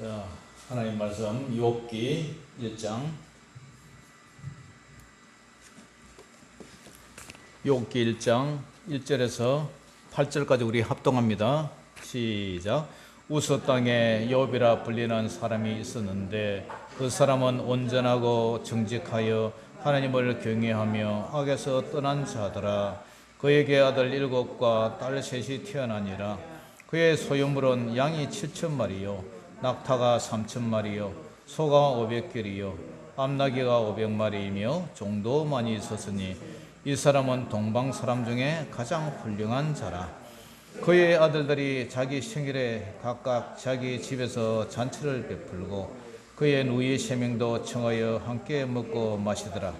자, 하나님 말씀 욥기 1장 욥기 1장 1절에서 8절까지 우리 합동합니다. 시작. 우스 땅에 욥이라 불리는 사람이 있었는데 그 사람은 온전하고 정직하여 하나님을 경외하며 악에서 떠난 자더라. 그에게 아들 7과 딸 3이 태어나니라. 그의 소유물은 양이 7,000마리요 낙타가 3,000마리요 소가 500결이요 암나귀가 500마리이며 종도 많이 있었으니 이 사람은 동방 사람 중에 가장 훌륭한 자라. 그의 아들들이 자기 생일에 각각 자기 집에서 잔치를 베풀고 그의 누이 3명도 청하여 함께 먹고 마시더라.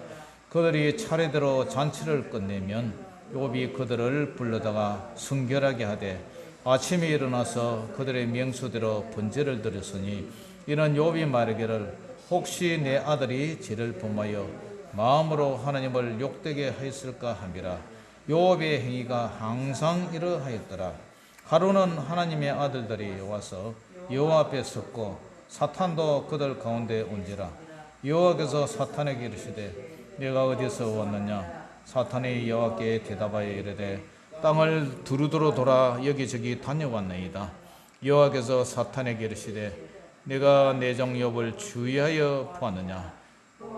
그들이 차례대로 잔치를 끝내면 욥이 그들을 불러다가 순결하게 하되 아침에 일어나서 그들의 명수대로 번제를 드렸으니 이는 욥이 말하기를 혹시 내 아들이 죄를 범하여 마음으로 하나님을 욕되게 하였을까 함이라. 욥의 행위가 항상 이러하였더라. 하루는 하나님의 아들들이 와서 여호와 앞에 섰고 사탄도 그들 가운데 온지라. 여호와께서 사탄에게 이르시되 내가 어디서 왔느냐. 사탄이 여호와께 대답하여 이르되 땅을 두루두루 돌아 여기저기 다녀왔나이다. 여호와께서 사탄에게 이르시되 내가 내 종 욥을 주의하여 보았느냐.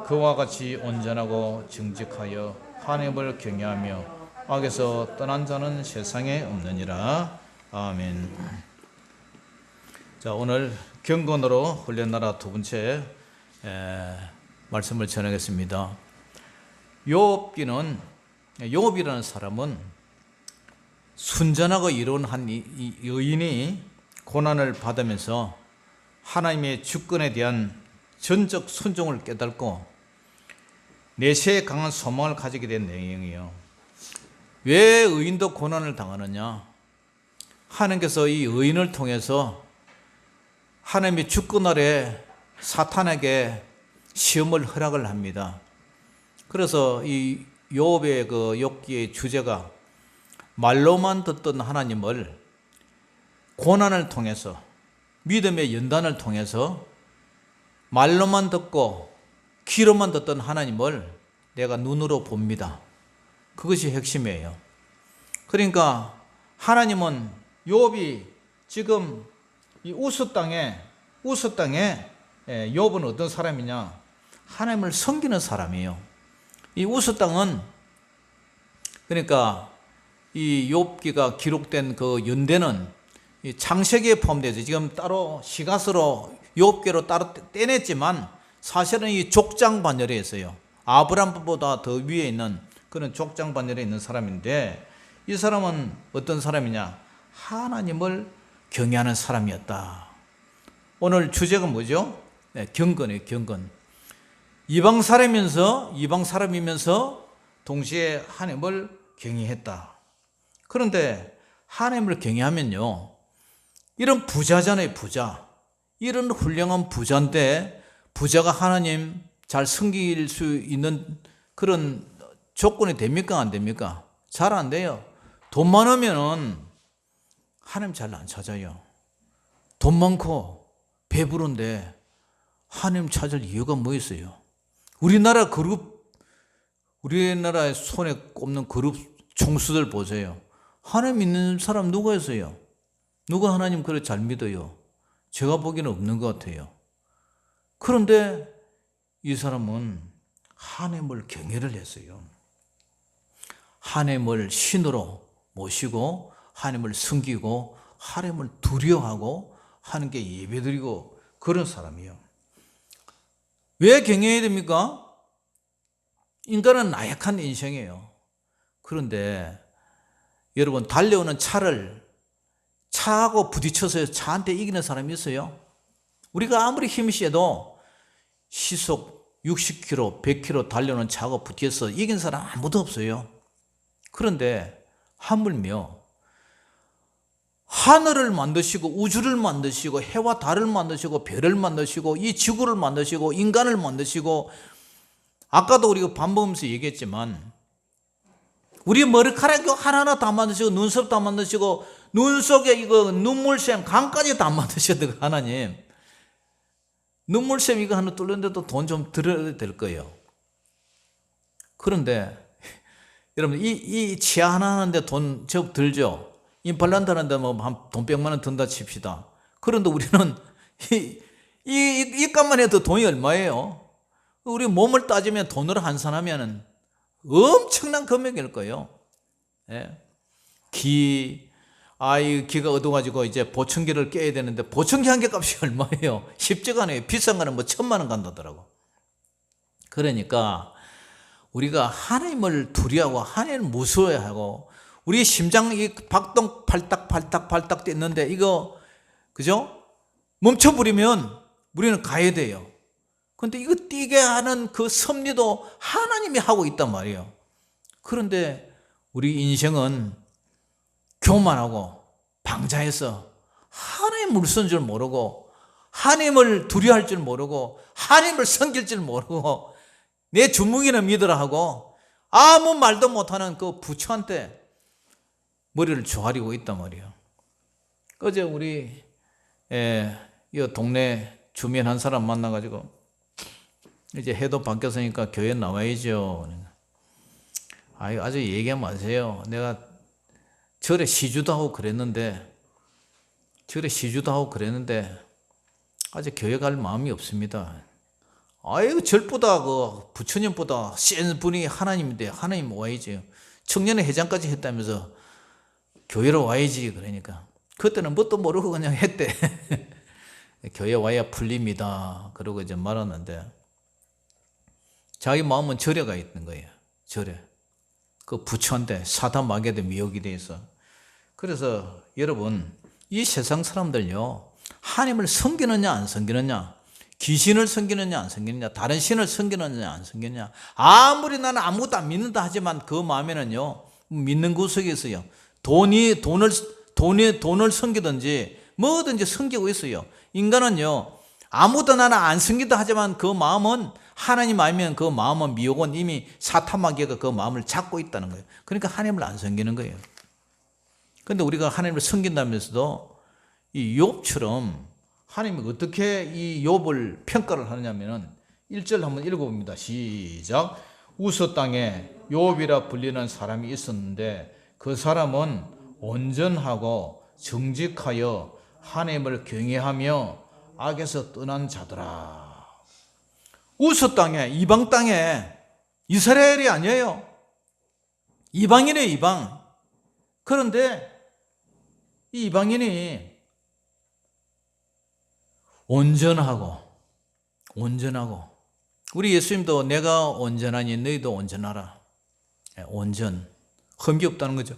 그와 같이 온전하고 정직하여 하나님을 경외하며 악에서 떠난 자는 세상에 없느니라. 아멘. 자, 오늘 경건으로 훈련나라 두 번째 말씀을 전하겠습니다. 욥이라는 사람은 순전하고 이로운 한 여인이 고난을 받으면서 하나님의 주권에 대한 전적 순종을 깨닫고 내세에 강한 소망을 가지게 된 내용이에요. 왜 의인도 고난을 당하느냐? 하나님께서 이 의인을 통해서 하나님의 주권 아래 사탄에게 시험을 허락을 합니다. 그래서 이 욥의 그 욥기의 주제가 말로만 듣던 하나님을 고난을 통해서 믿음의 연단을 통해서 말로만 듣고 귀로만 듣던 하나님을 내가 눈으로 봅니다. 그것이 핵심이에요. 그러니까 하나님은 욥이 지금 이 우스 땅에 욥은 어떤 사람이냐? 하나님을 섬기는 사람이에요. 이 우스 땅은 그러니까 이 욥기가 기록된 그 연대는 창세기에 포함되죠. 지금 따로 시가서로 욥기로 따로 떼냈지만 사실은 이 족장 반열에 있어요. 아브람보다 더 위에 있는 그런 족장 반열에 있는 사람인데 이 사람은 어떤 사람이냐? 하나님을 경외하는 사람이었다. 오늘 주제가 뭐죠? 네, 경건이에요. 경건. 이방 사람이면서 동시에 하나님을 경외했다. 그런데 하나님을 경외하면요, 이런 부자잖아요. 부자. 이런 훌륭한 부자인데 부자가 하나님 잘 섬길 수 있는 그런 조건이 됩니까? 안 됩니까? 잘 안 돼요. 돈 많으면 하나님 잘 안 찾아요. 돈 많고 배부른데 하나님 찾을 이유가 뭐 있어요? 우리나라의 손에 꼽는 그룹 총수들 보세요. 하나님 믿는 사람 누가 있어요? 누가 하나님 그래 잘 믿어요? 제가 보기에는 없는 것 같아요. 그런데 이 사람은 하나님을 경외를 했어요. 하나님을 신으로 모시고 하나님을 섬기고 하나님을 두려워하고 하나님께 예배드리고 그런 사람이에요. 왜 경외해야 됩니까? 인간은 나약한 인생이에요. 그런데 여러분, 달려오는 차하고 부딪혀서 차한테 이기는 사람이 있어요? 우리가 아무리 힘이 세도 시속 60km, 100km 달려오는 차하고 부딪혀서 이긴 사람 아무도 없어요. 그런데 하물며 하늘을 만드시고 우주를 만드시고 해와 달을 만드시고 별을 만드시고 이 지구를 만드시고 인간을 만드시고 아까도 우리가 반복하면서 얘기했지만 우리 머리카락 하나하나 다 만드시고 눈썹 다 만드시고 눈 속에 이거 눈물샘 강까지 다 만드셨던 하나님, 눈물샘 이거 하나 뚫는데도 돈 좀 들어야 될 거예요. 그런데 여러분 이 치아 하나 하는데 돈 저 들죠. 임플란트 하는데 뭐 한 돈 100만 원 든다 칩시다. 그런데 우리는 이 값만 해도 돈이 얼마예요? 우리 몸을 따지면 돈으로 환산하면 엄청난 금액일 거예요. 예. 귀가 어두워가지고 이제 보청기를 껴야 되는데 보청기 한 개 값이 얼마예요? 쉽지가 않아요. 비싼 거는 뭐 1,000만 원 간다더라고. 그러니까 우리가 하나님을 두려워하고 하나님을 무서워하고 우리 심장이 박동 팔딱팔딱 뛰는데 이거 그죠? 멈춰버리면 우리는 가야 돼요. 근데 이거 뛰게 하는 그 섭리도 하나님이 하고 있단 말이에요. 그런데 우리 인생은 교만하고 방자해서 하나님 물선 줄 모르고 하나님을 두려워할 줄 모르고 하나님을 섬길 줄 모르고 내 주먹이나 믿으라 하고 아무 말도 못하는 그 부처한테 머리를 조아리고 있단 말이에요. 어제 우리 이 동네 주민 한 사람 만나가지고 이제 해도 바뀌었으니까 교회 나와야죠. 아주 얘기 마세요. 내가 절에 시주도 하고 그랬는데 아직 교회 갈 마음이 없습니다. 아이고 절보다 그 부처님보다 센 분이 하나님인데 하나님 와야지. 청년회 회장까지 했다면서 교회로 와야지. 그러니까 그때는 뭣도 모르고 그냥 했대. 교회 와야 풀립니다. 그러고 이제 말았는데 자기 마음은 절에 가 있는 거예요. 절에. 그 부처한테 사단 마귀한테 미혹이 돼 있어. 그래서 여러분 이 세상 사람들요 하나님을 섬기느냐 안 섬기느냐, 귀신을 섬기느냐 안 섬기느냐, 다른 신을 섬기느냐 안 섬기느냐, 아무리 나는 아무것도 안 믿는다 하지만 그 마음에는요 믿는 구석이 있어요. 돈을 섬기든지 뭐든지 섬기고 있어요. 인간은요 아무도 나는 안 섬긴다 하지만 그 마음은 하나님 알면 그 마음은 미혹은 이미 사탄 마귀가 그 마음을 잡고 있다는 거예요. 그러니까 하나님을 안 섬기는 거예요. 그런데 우리가 하나님을 섬긴다면서도 이 욥처럼 하나님이 어떻게 이 욥을 평가를 하느냐면은 1절 한번 읽어봅니다. 시작. 우스 땅에 욥이라 불리는 사람이 있었는데 그 사람은 온전하고 정직하여 하나님을 경외하며 악에서 떠난 자더라. 우스 땅에, 이방 땅에, 이스라엘이 아니에요. 이방인이에요, 이방. 그런데 이 이방인이 온전하고 우리 예수님도 내가 온전하니 너희도 온전하라. 온전, 흠기 없다는 거죠.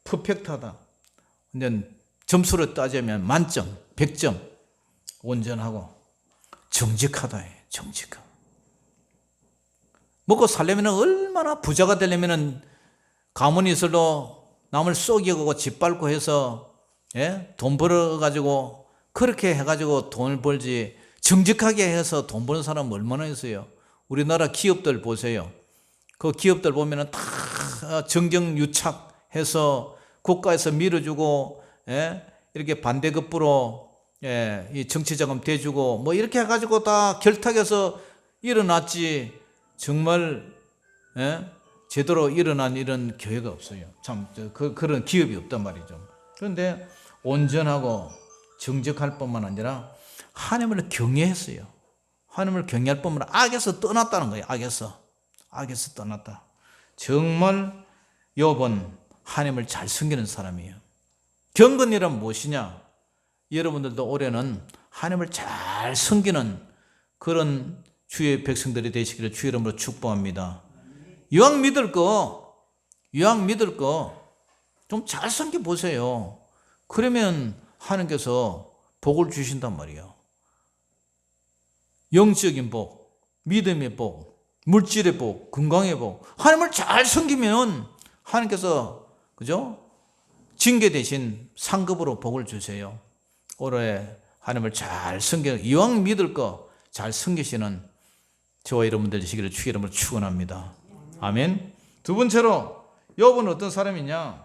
퍼펙트하다. 근데 점수로 따지면 만점, 100점. 온전하고 정직하다. 정직하고. 먹고 살려면 얼마나 부자가 되려면 가문이 있어도 남을 쏘기고 짓밟고 해서 돈 벌어가지고 그렇게 해가지고 돈을 벌지 정직하게 해서 돈 버는 사람 얼마나 있어요. 우리나라 기업들 보세요. 그 기업들 보면은 다 정경유착해서 국가에서 밀어주고 이렇게 반대급부로 이 정치자금 대주고 뭐 이렇게 해가지고 다 결탁해서 일어났지 정말 제대로 일어난 이런 교회가 없어요. 참 그런 기업이 없단 말이죠. 그런데 온전하고 정직할 뿐만 아니라 하나님을 경외했어요. 하나님을 경외할 뿐만 아니라 악에서 떠났다는 거예요. 악에서 떠났다. 정말 욥은 하나님을 잘 섬기는 사람이에요. 경건이란 무엇이냐? 여러분들도 올해는 하나님을 잘 섬기는 그런 주의 백성들이 되시기를 주의 이름으로 축복합니다. 이왕 믿을 거 좀 잘 섬겨 보세요. 그러면 하나님께서 복을 주신단 말이에요. 영적인 복, 믿음의 복, 물질의 복, 건강의 복. 하나님을 잘 섬기면 하나님께서 그죠? 징계 대신 상급으로 복을 주세요. 올해 하나님을 잘 섬겨 이왕 믿을 거 잘 섬기시는 저와 여러분들 되시기를 주의 이름으로 축원합니다. 아멘. 두 번째로 욥은 어떤 사람이냐?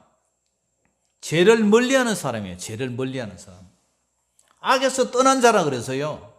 죄를 멀리하는 사람이에요. 죄를 멀리하는 사람. 악에서 떠난 자라 그래서요.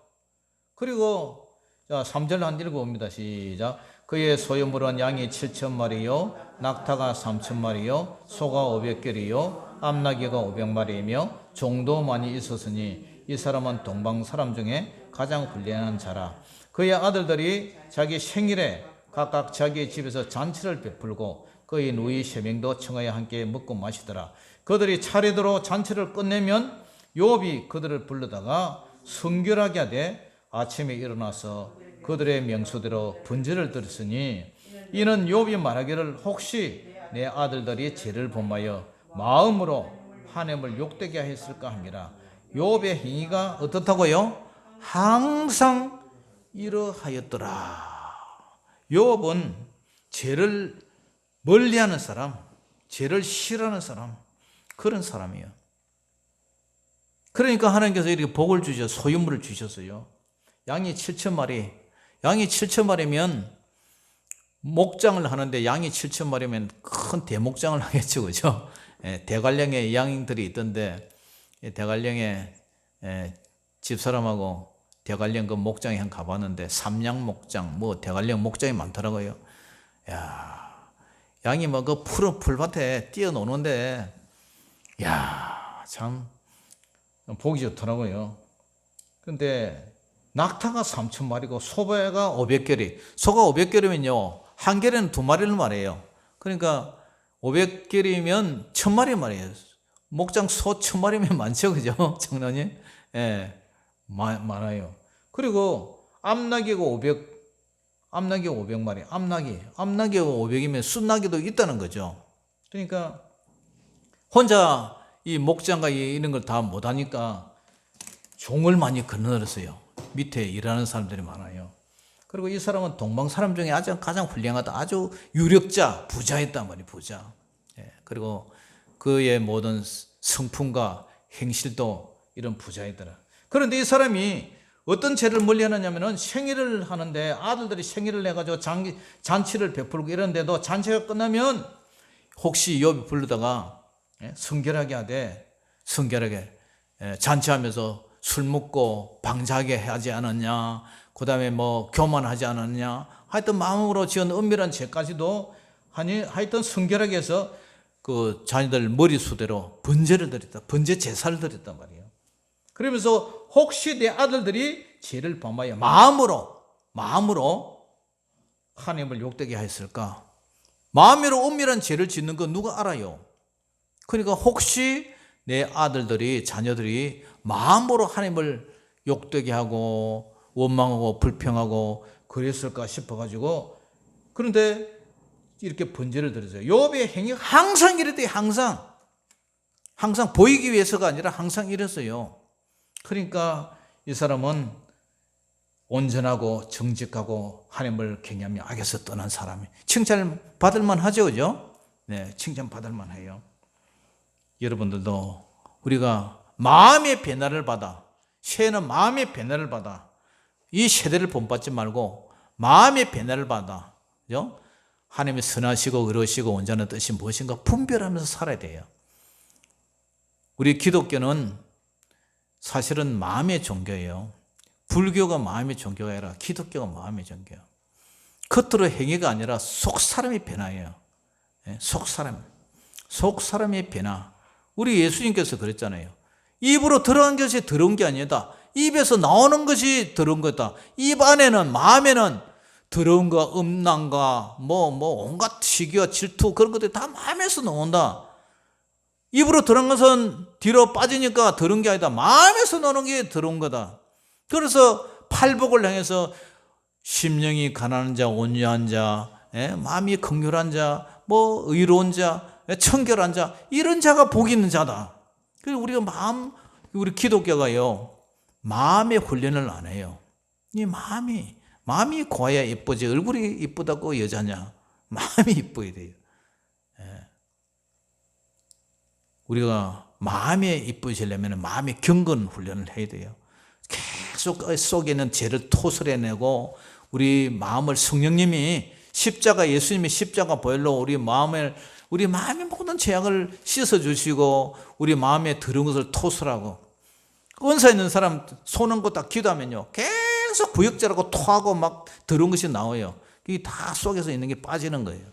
그리고 자, 3절 한 읽어봅니다. 시작. 그의 소유물은 양이 7,000마리요 낙타가 3,000마리요 소가 500결이요 암나귀가 500마리이며 종도 많이 있었으니 이 사람은 동방 사람 중에 가장 불리한 자라. 그의 아들들이 자기 생일에 각각 자기의 집에서 잔치를 베풀고 그의 누이 세 명도 청하에 함께 먹고 마시더라. 그들이 차례대로 잔치를 끝내면 욥이 그들을 불러다가 성결하게 하되 아침에 일어나서 그들의 명수대로 번제를 드렸으니 이는 욥이 말하기를 혹시 내 아들들이 죄를 범하여 마음으로 하나님을 욕되게 했을까 합니다. 욥의 행위가 어떻다고요? 항상 이러하였더라. 욥은 죄를 멀리하는 사람, 죄를 싫어하는 사람, 그런 사람이에요. 그러니까 하나님께서 이렇게 복을 주셔 소유물을 주셨어요. 양이 7,000마리, 양이 7,000마리면 목장을 하는데 양이 7,000마리면 큰 대목장을 하겠죠, 그죠? 대관령에 양들이 있던데 대관령에 집사람하고 대관령 그 목장에 한 가봤는데 삼양 목장, 뭐 대관령 목장이 많더라고요. 야, 양이 뭐 그 푸른 풀밭에 뛰어노는데, 야, 참 보기 좋더라고요. 근데 낙타가 3,000마리고 소가 500결이, 소가 500결이면요 한 결에는 2마리를 말해요. 그러니까 500결이면 1,000마리 말이에요. 목장 소 1,000마리면 많죠, 그죠, 장로님? 예, 많아요. 그리고 암나귀가 500마리, 암나귀가 500이면 순나귀도 있다는 거죠. 그러니까 혼자 이 목장과 이런 걸 다 못하니까 종을 많이 거느렸어요. 밑에 일하는 사람들이 많아요. 그리고 이 사람은 동방 사람 중에 가장 훌륭하다, 아주 유력자, 부자였단 말이에요, 부자. 예, 그리고 그의 모든 성품과 행실도 이런 부자이더라. 그런데 이 사람이 어떤 죄를 멀리 하느냐면은 생일을 하는데 아들들이 생일을 해가지고 잔치를 베풀고 이런데도 잔치가 끝나면 혹시 욥이 불러다가 성결하게 하되, 성결하게 잔치하면서 술 먹고 방자하게 하지 않았냐, 그 다음에 뭐 교만하지 않았냐, 하여튼 마음으로 지은 은밀한 죄까지도 하여튼 성결하게 해서 그 자녀들 머리수대로 번제를 드렸다, 번제 제사를 드렸단 말이에요. 그러면서 혹시 내 아들들이 죄를 범하여 마음으로 하나님을 욕되게 하였을까? 마음으로 은밀한 죄를 짓는 거 누가 알아요? 그러니까 혹시 내 아들들이, 자녀들이 마음으로 하나님을 욕되게 하고 원망하고 불평하고 그랬을까 싶어가지고, 그런데 이렇게 번제를 드렸어요. 욥의 행위가 항상 이랬대요. 항상 보이기 위해서가 아니라 항상 이랬어요. 그러니까 이 사람은 온전하고 정직하고 하나님을 경외하며 악에서 떠난 사람이 칭찬을 받을 만하죠, 그죠? 네, 칭찬 받을 만해요. 여러분들도 우리가 마음의 변화를 받아, 새해는 마음의 변화를 받아, 이 세대를 본받지 말고 마음의 변화를 받아, 그죠? 하나님의 선하시고 의로우시고 온전한 뜻이 무엇인가 분별하면서 살아야 돼요. 우리 기독교는 사실은 마음의 종교예요. 불교가 마음의 종교가 아니라 기독교가 마음의 종교예요. 겉으로 행위가 아니라 속 사람의 변화예요. 속 사람의 변화. 우리 예수님께서 그랬잖아요. 입으로 들어간 것이 들어온 게 아니다. 입에서 나오는 것이 들어온 거다. 입 안에는, 마음에는 더러운 거, 음란과 온갖 시기와 질투, 그런 것들이 다 마음에서 나온다. 입으로 들어간 것은 뒤로 빠지니까 더러운 게 아니다. 마음에서 나오는 게 더러운 거다. 그래서 팔복을 향해서 심령이 가난한 자, 온유한 자, 마음이 긍휼한 자, 의로운 자, 청결한 자, 이런 자가 복 있는 자다. 그래서 우리 기독교가요, 마음의 훈련을 안 해요. 이 마음이 고와야 예쁘지. 얼굴이 이쁘다고 여자냐? 마음이 이뻐야 돼요. 우리가 마음에 이쁘시려면 마음의 경건 훈련을 해야 돼요. 계속 속에 있는 죄를 토설해내고 우리 마음을 성령님이 예수님의 십자가 보혈로 우리 마음의 모든 죄악을 씻어주시고 우리 마음에 들은 것을 토설하고, 은사 있는 사람 손 얹고 딱 기도하면요 계속 계속 구역질하고 토하고 막 더러운 것이 나와요. 그게 다 속에서 있는 게 빠지는 거예요.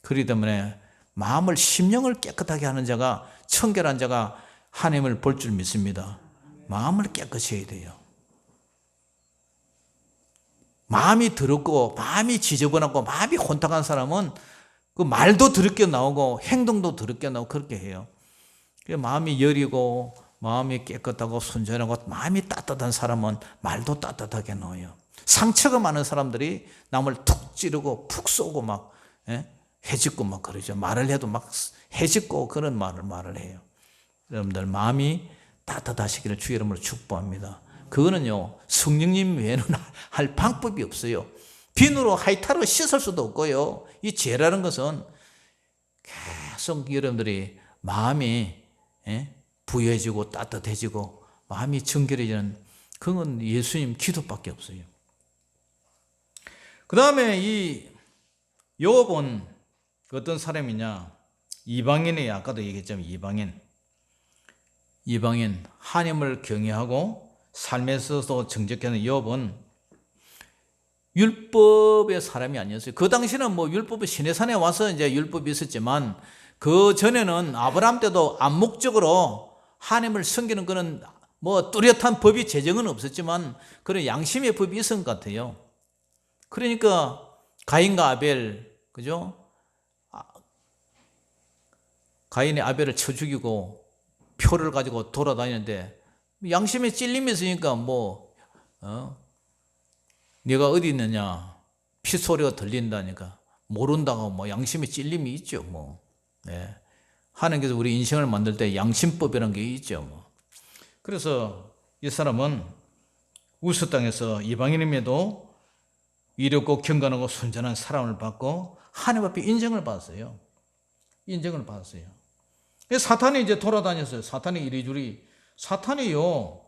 그렇기 때문에 마음을, 심령을 깨끗하게 하는 자가, 청결한 자가 하나님을 볼 줄 믿습니다. 마음을 깨끗이 해야 돼요. 마음이 더럽고 마음이 지저분하고 마음이 혼탁한 사람은 그 말도 더럽게 나오고 행동도 더럽게 나오고 그렇게 해요. 마음이 여리고 마음이 깨끗하고 순전하고 마음이 따뜻한 사람은 말도 따뜻하게 나와요. 상처가 많은 사람들이 남을 툭 찌르고 푹 쏘고 막 해짓고 막 그러죠. 말을 해도 막 해짓고 그런 말을 해요. 여러분들 마음이 따뜻하시기를 주의 이름으로 축복합니다. 그거는요, 성령님 외에는 할 방법이 없어요. 비누로 하이타로 씻을 수도 없고요. 이 죄라는 것은 계속 여러분들이 마음이 부여해지고 따뜻해지고 마음이 정결해지는, 그건 예수님 기도밖에 없어요. 그 다음에 이 욥은 어떤 사람이냐? 이방인이에요. 아까도 얘기했지만 이방인, 하나님을 경외하고 삶에서도 정직하는 욥은 율법의 사람이 아니었어요. 그 당시는 뭐 율법이 시내산에 와서 이제 율법이 있었지만 그 전에는 아브라함 때도 암묵적으로 하나님을 섬기는 그런 뭐 뚜렷한 법이 제정은 없었지만 그런 양심의 법이 있었던 것 같아요. 그러니까 가인과 아벨, 그죠? 가인이 아벨을 쳐 죽이고 표를 가지고 돌아다니는데 양심에 찔림이 있으니까 네가 어디 있느냐, 피소리가 들린다니까 모른다고 뭐 양심에 찔림이 있죠. 네. 하나님께서 우리 인생을 만들 때 양심법이라는 게 있죠. 그래서 이 사람은 우스 땅에서 이방인임에도 이롭고 경건하고 순전한 사람을 받고 하나님 앞에 인정을 받았어요. 사탄이 이제 돌아다녔어요. 사탄이 이리저리. 사탄이요,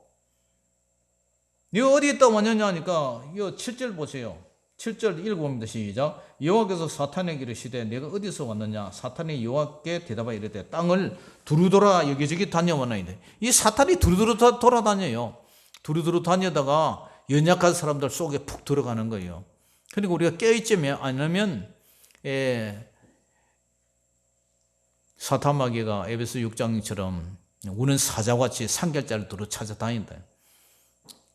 너 어디 있다 왔느냐 하니까 이 7절 보세요. 7절 읽어봅니다. 시작. 여호와께서 사탄에게 이르시되 내가 어디서 왔느냐? 사탄이 여호와께 대답하여 이르되 땅을 두루돌아 여기저기 다녀왔나이다. 이 사탄이 두루두루 돌아다녀요. 두루두루 다니다가 연약한 사람들 속에 푹 들어가는 거예요. 그리고 우리가 깨어있지 않으면 사탄마귀가 에베소 6장처럼 우는 사자같이 산결자를 두루 찾아다닌다.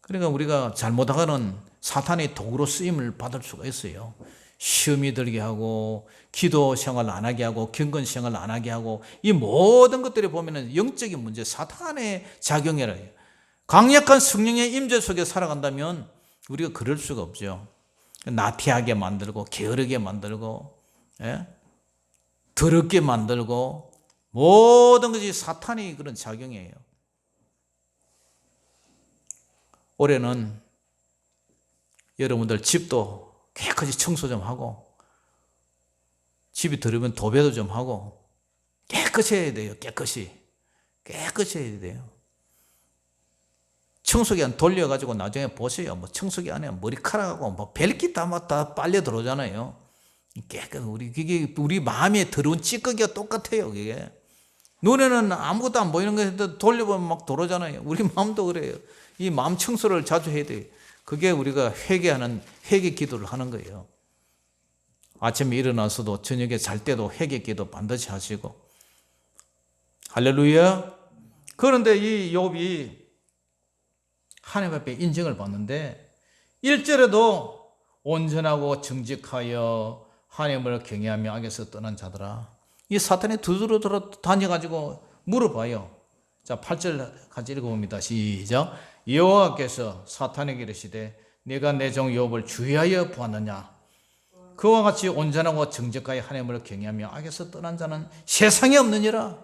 그러니까 우리가 잘못하고는 사탄의 도구로 쓰임을 받을 수가 있어요. 시험이 들게 하고 기도 생활 안 하게 하고 경건 생활 안 하게 하고 이 모든 것들이 보면은 영적인 문제, 사탄의 작용이라 해요. 강력한 성령의 임재 속에 살아간다면 우리가 그럴 수가 없죠. 나태하게 만들고 게으르게 만들고 더럽게 만들고 모든 것이 사탄의 그런 작용이에요. 올해는 여러분들 집도 깨끗이 청소 좀 하고 집이 더러우면 도배도 좀 하고 깨끗이 해야 돼요. 깨끗이 해야 돼요. 청소기 안 돌려가지고 나중에 보세요. 뭐 청소기 안에 머리카락하고 뭐 벨기 다 빨려 들어오잖아요. 깨끗, 우리 마음에 더러운 찌꺼기가 똑같아요. 그게 눈에는 아무것도 안 보이는 거 돌려보면 막 들어오잖아요. 우리 마음도 그래요. 이 마음 청소를 자주 해야 돼요. 그게 우리가 회개 기도를 하는 거예요. 아침에 일어나서도 저녁에 잘 때도 회개 기도 반드시 하시고. 할렐루야. 그런데 이 욥이 하나님 앞에 인정을 받는데 1절에도 온전하고 정직하여 하나님을 경외하며 악에서 떠난 자들아. 이 사탄이 두드러 다녀가지고 물어봐요. 자, 8절 같이 읽어봅니다. 시작. 여호와께서 사탄에게 이르시되 네가 내 종 욥을 주의하여 보았느냐? 그와 같이 온전하고 정직하여 하나님을 경외하며 악에서 떠난 자는 세상에 없느니라.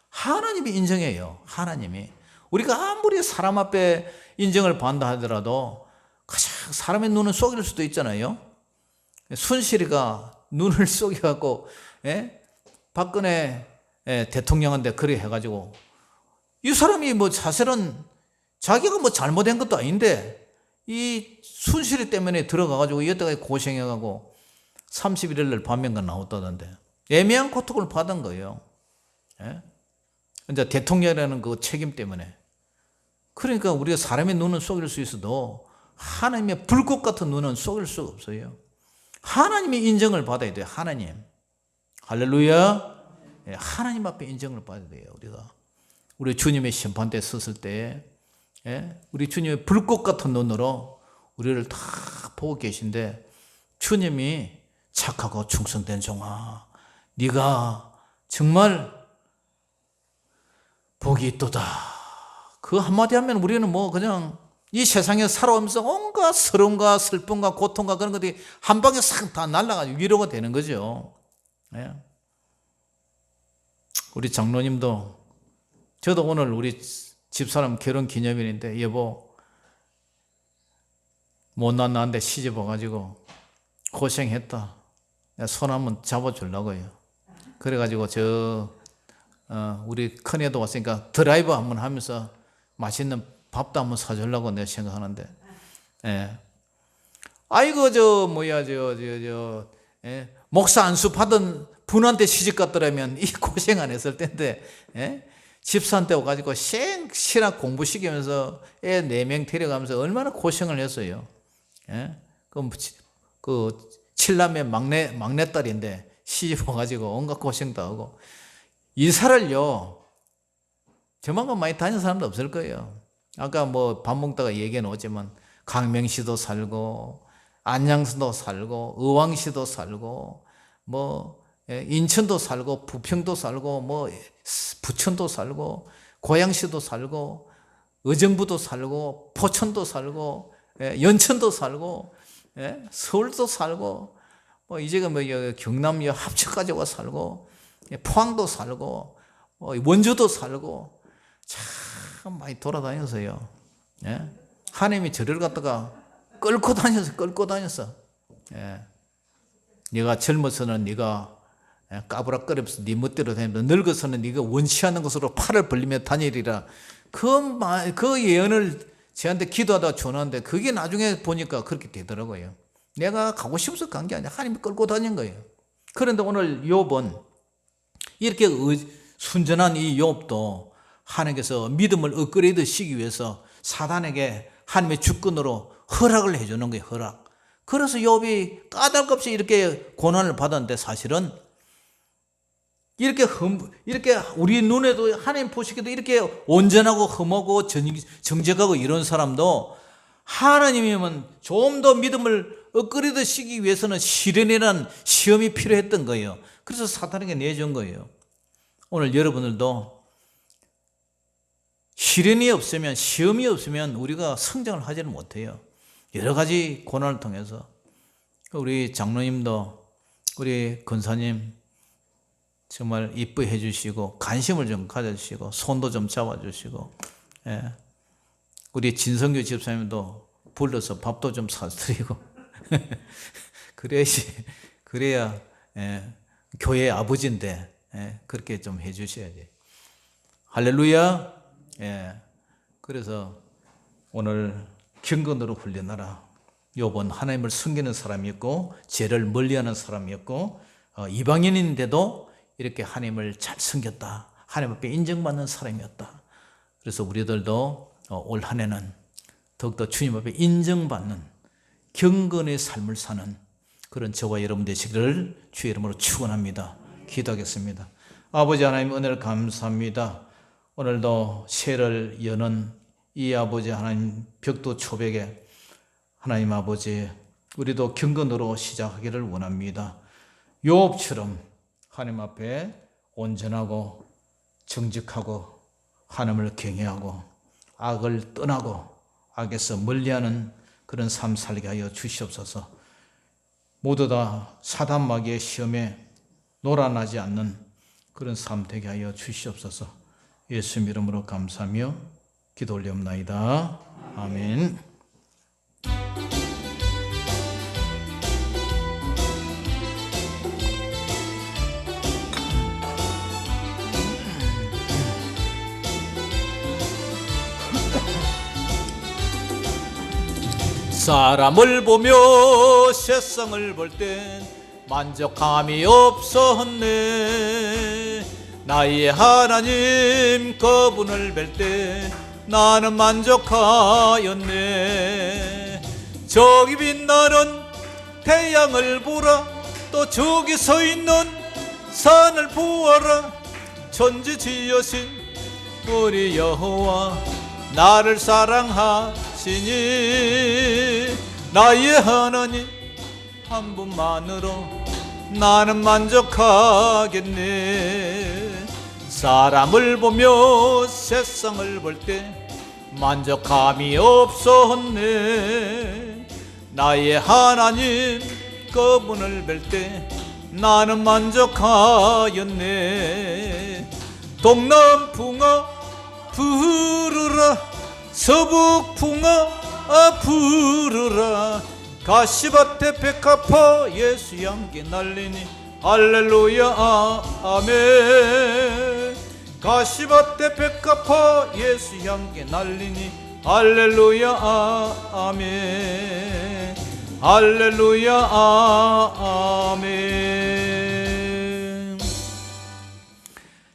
하나님이 인정해요. 하나님이. 우리가 아무리 사람 앞에 인정을 받는다 하더라도 가장 사람의 눈은 속일 수도 있잖아요. 순실이가 눈을 속여갖고 박근혜 대통령한테 그래 해가지고 이 사람이 뭐 사실은 자기가 뭐 잘못한 것도 아닌데 이 순실이 때문에 들어가가지고 여태까지 고생해가고 31일 날 반면가 나왔다던데 애매한 고통을 받은 거예요. 이제 대통령이라는 그 책임 때문에. 그러니까 우리가 사람의 눈은 속일 수 있어도 하나님의 불꽃 같은 눈은 속일 수가 없어요. 하나님의 인정을 받아야 돼요. 하나님. 할렐루야. 하나님 앞에 인정을 받아야 돼요. 우리 주님의 심판대에 섰을 때 우리 주님의 불꽃 같은 눈으로 우리를 다 보고 계신데, 주님이 착하고 충성된 종아, 네가 정말 복이 있도다. 그 한마디 하면 우리는 뭐 그냥 이 세상에 살아오면서 온갖 서름과 슬픔과 고통과 그런 것들이 한 방에 싹 다 날아가지고 위로가 되는 거죠. 우리 장로님도, 저도 오늘 우리 집사람 결혼 기념일인데, 여보 못난 나한테 시집 와가지고 고생했다, 내가 손 한번 잡아주려고요. 그래가지고 우리 큰애도 왔으니까 드라이브 한번 하면서 맛있는 밥도 한번 사주려고 내가 생각하는데, 아이고 목사 안수 받은 분한테 시집 갔더라면 이 고생 안 했을 텐데, 집사한테 와가지고 신학 공부시키면서 애 4명 데려가면서 얼마나 고생을 했어요. 그 칠남의 막내딸인데 시집 와가지고 온갖 고생도 하고, 이사를요 저만큼 많이 다닌 사람도 없을 거예요. 아까 뭐 밥 먹다가 얘기해 놓았지만 강명시도 살고 안양시도 살고 의왕시도 살고 뭐 인천도 살고 부평도 살고 뭐 부천도 살고 고양시도 살고 의정부도 살고 포천도 살고 연천도 살고 서울도 살고 뭐 이제가 뭐 경남 합천까지 와 살고 포항도 살고 원주도 살고 참 많이 돌아다녔어요. 하나님이 저를 갖다가 끌고 다녔어. 네가 젊어서는 네가 까부락거리면서 네 멋대로 다니면서, 늙어서는 네가 원치 않는 것으로 팔을 벌리며 다니리라. 그 예언을 저한테 기도하다가 전하는데, 그게 나중에 보니까 그렇게 되더라고요. 내가 가고 싶어서 간 게 아니라 하나님이 끌고 다닌 거예요. 그런데 오늘 욥은 이렇게 순전한 이 욥도 하나님께서 믿음을 업그레이드시키기 위해서 사단에게 하나님의 주권으로 허락을 해주는 거예요. 허락. 그래서 욥이 까닭없이 이렇게 고난을 받았는데, 사실은 이렇게 우리 눈에도 하나님 보시기에도 이렇게 온전하고 흠하고 정직하고 이런 사람도 하나님이면 좀 더 믿음을 업그레이드 시키기 위해서는 시련이라는 시험이 필요했던 거예요. 그래서 사탄에게 내준 거예요. 오늘 여러분들도 시련이 없으면, 시험이 없으면 우리가 성장을 하지는 못해요. 여러 가지 고난을 통해서. 우리 장로님도 우리 권사님 정말 이쁘게 해주시고 관심을 좀 가져주시고 손도 좀 잡아주시고, 우리 진성규 집사님도 불러서 밥도 좀 사드리고 그래야 교회 아버지인데 그렇게 좀 해주셔야지. 할렐루야. 그래서 오늘 경건으로 훈련하라. 욥은 하나님을 섬기는 사람이었고 죄를 멀리하는 사람이었고 이방인인데도 이렇게 하나님을 잘 섬겼다. 하나님 앞에 인정받는 사람이었다. 그래서 우리들도 올 한 해는 더욱더 주님 앞에 인정받는 경건의 삶을 사는 그런 저와 여러분 되시기를 주의 이름으로 축원합니다. 기도하겠습니다. 아버지 하나님, 은혜를 감사합니다. 오늘도 새를 여는 이 아버지 하나님 벽도 초백에 하나님 아버지, 우리도 경건으로 시작하기를 원합니다. 욥처럼 하나님 앞에 온전하고 정직하고 하나님을 경외하고 악을 떠나고 악에서 멀리하는 그런 삶 살게 하여 주시옵소서. 모두 다 사단 마귀의 시험에 놀아나지 않는 그런 삶 되게 하여 주시옵소서. 예수님 이름으로 감사하며 기도 올리옵나이다. 아멘. 사람을 보며 세상을 볼 땐 만족함이 없었네. 나의 하나님 그분을 뵐 때 나는 만족하였네. 저기 빛나는 태양을 보라. 또 저기 서 있는 산을 보아라. 천지 지으신 우리 여호와 나를 사랑하시니 나의 하나님 한 분만으로 나는 만족하겠네. 사람을 보며 세상을 볼 때 만족함이 없었네. 나의 하나님 그분을 뵐 때 나는 만족하였네. 동남풍아 부르라. 서북풍아 부르라. 가시밭에 백합화 예수 향기 날리니 할렐루야 아멘. 가시밭에 백합화 예수 향기 날리니 할렐루야 아멘. 할렐루야 아멘.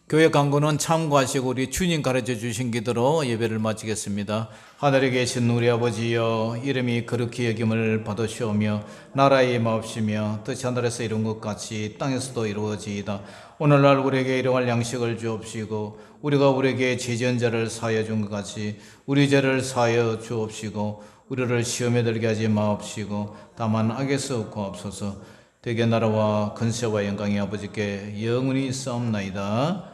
교회 강구는 참고하시고 우리 주님 가르쳐 주신 기도로 예배를 마치겠습니다. 하늘에 계신 우리 아버지여, 이름이 거룩히 여김을 받으시오며 나라의 마옵시며 뜻이 하늘에서 이룬 것 같이 땅에서도 이루어지이다. 오늘날 우리에게 일용할 양식을 주옵시고 우리가 우리에게 죄지은 자를 사하여 준 것 같이 우리 죄를 사하여 주옵시고 우리를 시험에 들게 하지 마옵시고 다만 악에서 구하옵소서. 대개 나라와 근세와 영광이 아버지께 영원히 있사옵나이다.